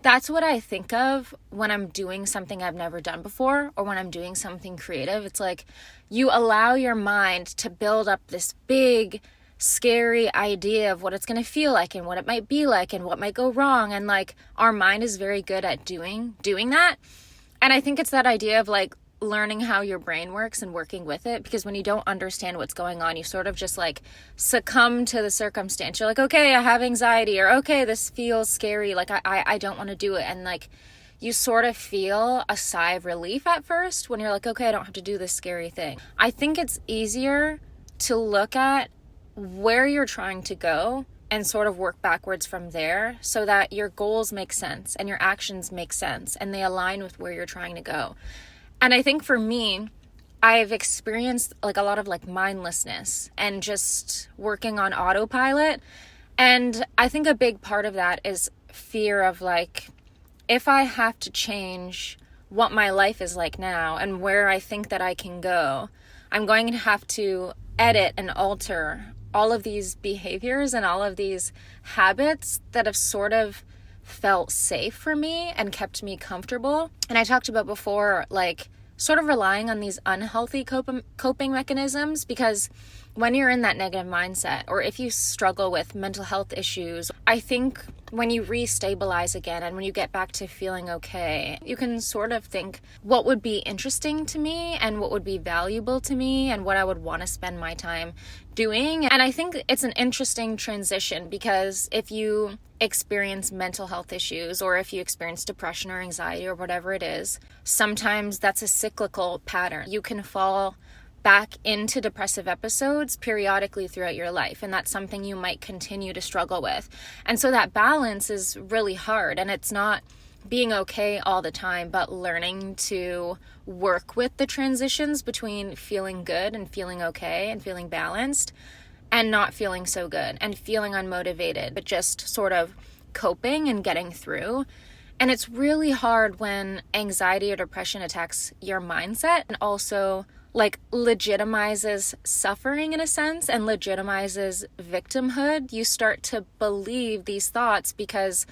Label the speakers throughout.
Speaker 1: That's what I think of when I'm doing something I've never done before, or when I'm doing something creative. It's like you allow your mind to build up this big, scary idea of what it's going to feel like and what it might be like and what might go wrong. And like our mind is very good at doing that. And I think it's that idea of like learning how your brain works and working with it, because when you don't understand what's going on, you sort of just like succumb to the circumstance. You're like, okay, I have anxiety, or okay, this feels scary, like I don't want to do it. And like you sort of feel a sigh of relief at first when you're like, okay, I don't have to do this scary thing. I think it's easier to look at where you're trying to go and sort of work backwards from there, so that your goals make sense and your actions make sense and they align with where you're trying to go. And I think for me, I've experienced like a lot of like mindlessness and just working on autopilot. And I think a big part of that is fear of like, if I have to change what my life is like now and where I think that I can go, I'm going to have to edit and alter all of these behaviors and all of these habits that have sort of felt safe for me and kept me comfortable. And I talked about before, like sort of relying on these unhealthy coping mechanisms, because when you're in that negative mindset, or if you struggle with mental health issues, I think when you re-stabilize again and when you get back to feeling okay, you can sort of think what would be interesting to me and what would be valuable to me and what I would want to spend my time doing. And I think it's an interesting transition, because if you experience mental health issues, or if you experience depression or anxiety or whatever it is, sometimes that's a cyclical pattern. You can fall back into depressive episodes periodically throughout your life, and that's something you might continue to struggle with. And so that balance is really hard, and it's not being okay all the time, but learning to work with the transitions between feeling good and feeling okay and feeling balanced, and not feeling so good and feeling unmotivated, but just sort of coping and getting through. And it's really hard when anxiety or depression attacks your mindset and also like legitimizes suffering in a sense and legitimizes victimhood. You start to believe these thoughts because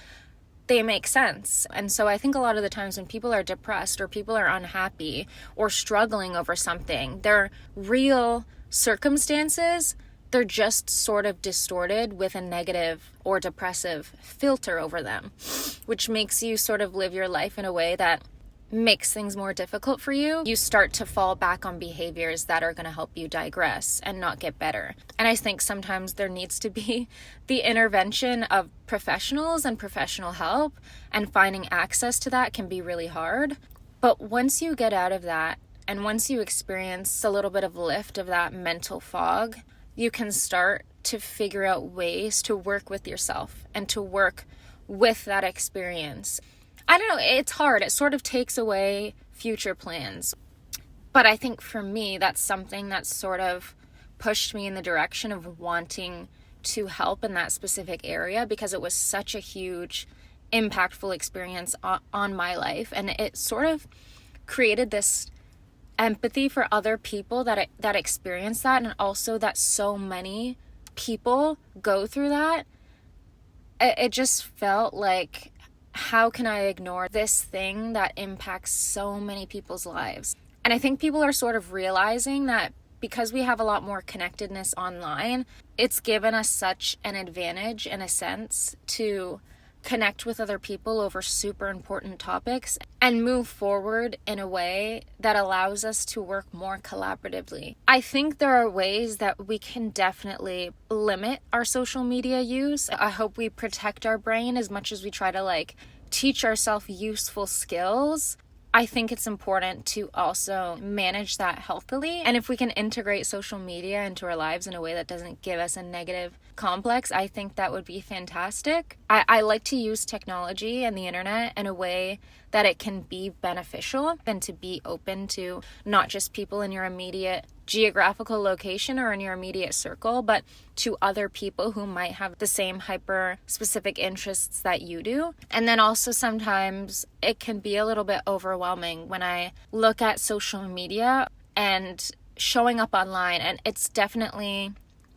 Speaker 1: they make sense. And so I think a lot of the times when people are depressed or people are unhappy or struggling over something, their real circumstances, they're just sort of distorted with a negative or depressive filter over them, which makes you sort of live your life in a way that makes things more difficult for you. You start to fall back on behaviors that are going to help you digress and not get better. And I think sometimes there needs to be the intervention of professionals and professional help, and finding access to that can be really hard. But once you get out of that, and once you experience a little bit of lift of that mental fog, you can start to figure out ways to work with yourself and to work with that experience. I don't know, it's hard. It sort of takes away future plans. But I think for me, that's something that sort of pushed me in the direction of wanting to help in that specific area, because it was such a huge, impactful experience on my life. And it sort of created this empathy for other people that experience that, and also that so many people go through that. It just felt like, how can I ignore this thing that impacts so many people's lives? And I think people are sort of realizing that because we have a lot more connectedness online, it's given us such an advantage in a sense to connect with other people over super important topics and move forward in a way that allows us to work more collaboratively. I think there are ways that we can definitely limit our social media use. I hope we protect our brain as much as we try to like teach ourselves useful skills. I think it's important to also manage that healthily. And if we can integrate social media into our lives in a way that doesn't give us a negative complex, I think that would be fantastic. I like to use technology and the internet in a way that it can be beneficial, and to be open to not just people in your immediate geographical location or in your immediate circle, but to other people who might have the same hyper specific interests that you do. And then also sometimes it can be a little bit overwhelming when I look at social media and showing up online, and it's definitely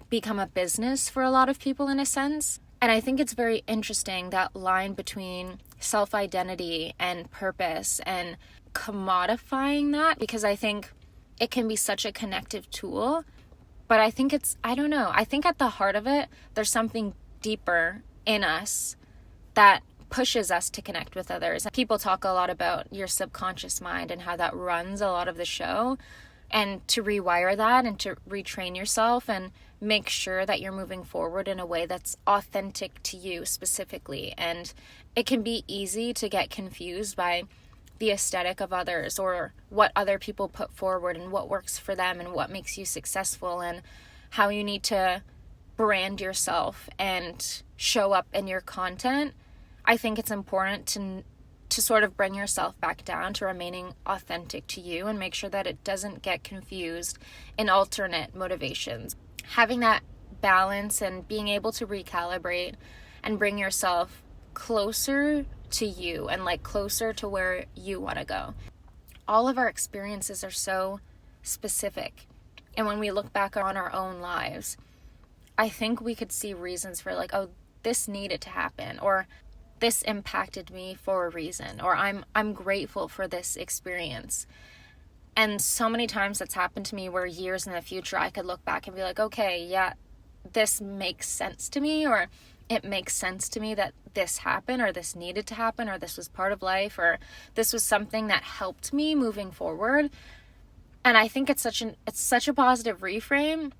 Speaker 1: become a business for a lot of people in a sense. And I think it's very interesting, that line between self-identity and purpose and commodifying that, because I think it can be such a connective tool. But I think I don't know, I think at the heart of it, there's something deeper in us that pushes us to connect with others. People talk a lot about your subconscious mind and how that runs a lot of the show, and to rewire that and to retrain yourself and make sure that you're moving forward in a way that's authentic to you specifically. And it can be easy to get confused by the aesthetic of others or what other people put forward and what works for them and what makes you successful and how you need to brand yourself and show up in your content. I think it's important to sort of bring yourself back down to remaining authentic to you and make sure that it doesn't get confused in alternate motivations. Having that balance and being able to recalibrate and bring yourself closer to you and like closer to where you want to go. All of our experiences are so specific. And when we look back on our own lives, I think we could see reasons for like, oh, this needed to happen, or this impacted me for a reason, or I'm grateful for this experience. And so many times that's happened to me where years in the future I could look back and be like, okay, yeah, this makes sense to me, or it makes sense to me that this happened, or this needed to happen, or this was part of life, or this was something that helped me moving forward. And I think it's such a positive reframe.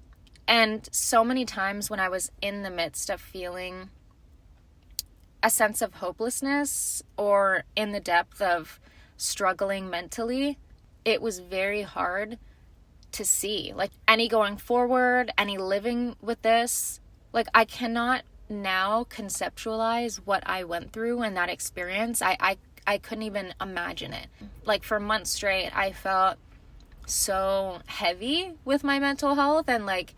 Speaker 1: And so many times when I was in the midst of feeling a sense of hopelessness or in the depth of struggling mentally, it was very hard to see like any going forward, any living with this. Like I cannot now conceptualize what I went through in that experience. I couldn't even imagine it. Like for months straight, I felt so heavy with my mental health and like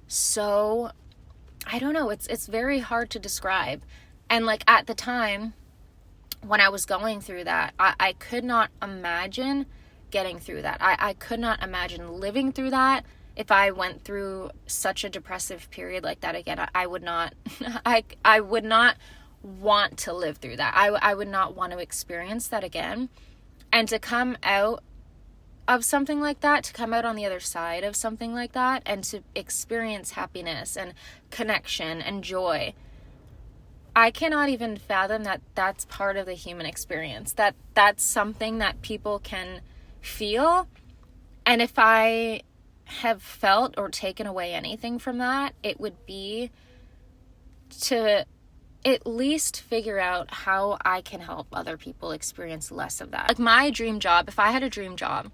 Speaker 1: so, I don't know, it's very hard to describe. And like at the time when I was going through that, I could not imagine getting through that. I could not imagine living through that. If I went through such a depressive period like that again, I would not, I would not want to live through that. I would not want to experience that again. And to come out of something like that, to come out on the other side of something like that, and to experience happiness and connection and joy, I cannot even fathom that that's part of the human experience, that that's something that people can feel. And if I have felt or taken away anything from that, it would be to at least figure out how I can help other people experience less of that. Like my dream job, if I had a dream job,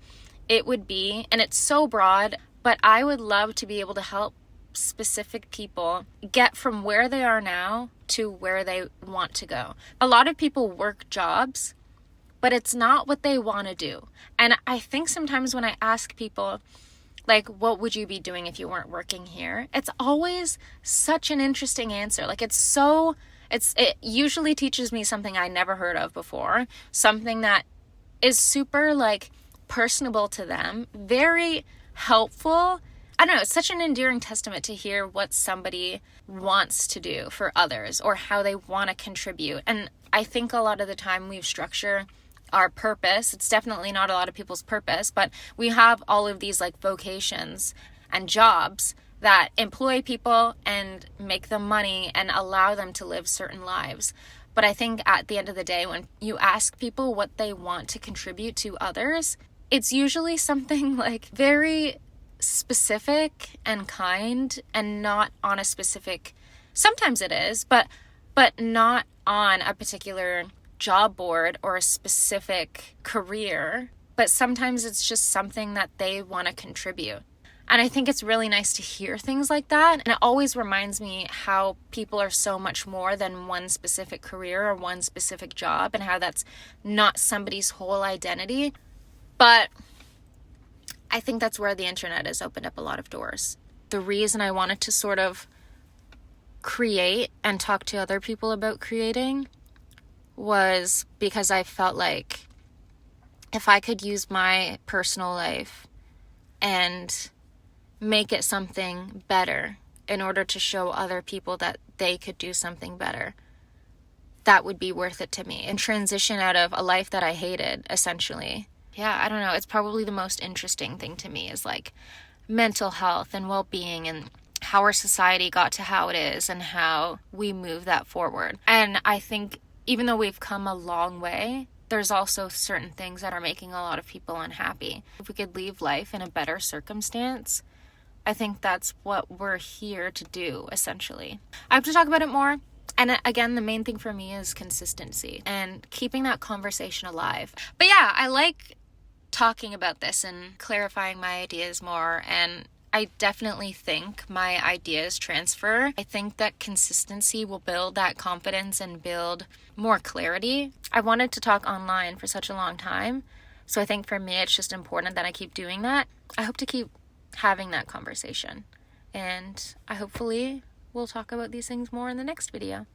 Speaker 1: it would be, and it's so broad, but I would love to be able to help specific people get from where they are now to where they want to go. A lot of people work jobs, but it's not what they want to do. And I think sometimes when I ask people, like, what would you be doing if you weren't working here? It's always such an interesting answer. Like, it usually teaches me something I never heard of before, something that is super, like, personable to them, very helpful. I don't know, it's such an endearing testament to hear what somebody wants to do for others or how they want to contribute. And I think a lot of the time we structure our purpose. It's definitely not a lot of people's purpose, but we have all of these like vocations and jobs that employ people and make them money and allow them to live certain lives. But I think at the end of the day, when you ask people what they want to contribute to others, it's usually something like very specific and kind and not on a specific, sometimes it is, but not on a particular job board or a specific career, but sometimes it's just something that they want to contribute. And I think it's really nice to hear things like that. And it always reminds me how people are so much more than one specific career or one specific job, and how that's not somebody's whole identity. But I think that's where the internet has opened up a lot of doors. The reason I wanted to sort of create and talk to other people about creating was because I felt like if I could use my personal life and make it something better in order to show other people that they could do something better, that would be worth it to me, and transition out of a life that I hated, essentially. Yeah, I don't know. It's probably the most interesting thing to me is like mental health and well-being, and how our society got to how it is and how we move that forward. And I think even though we've come a long way, there's also certain things that are making a lot of people unhappy. If we could leave life in a better circumstance, I think that's what we're here to do, essentially. I have to talk about it more. And again, the main thing for me is consistency and keeping that conversation alive. But yeah, I like talking about this and clarifying my ideas more, and I definitely think my ideas transfer. I think that consistency will build that confidence and build more clarity. I wanted to talk online for such a long time, so I think for me it's just important that I keep doing that. I hope to keep having that conversation, and I hopefully will talk about these things more in the next video.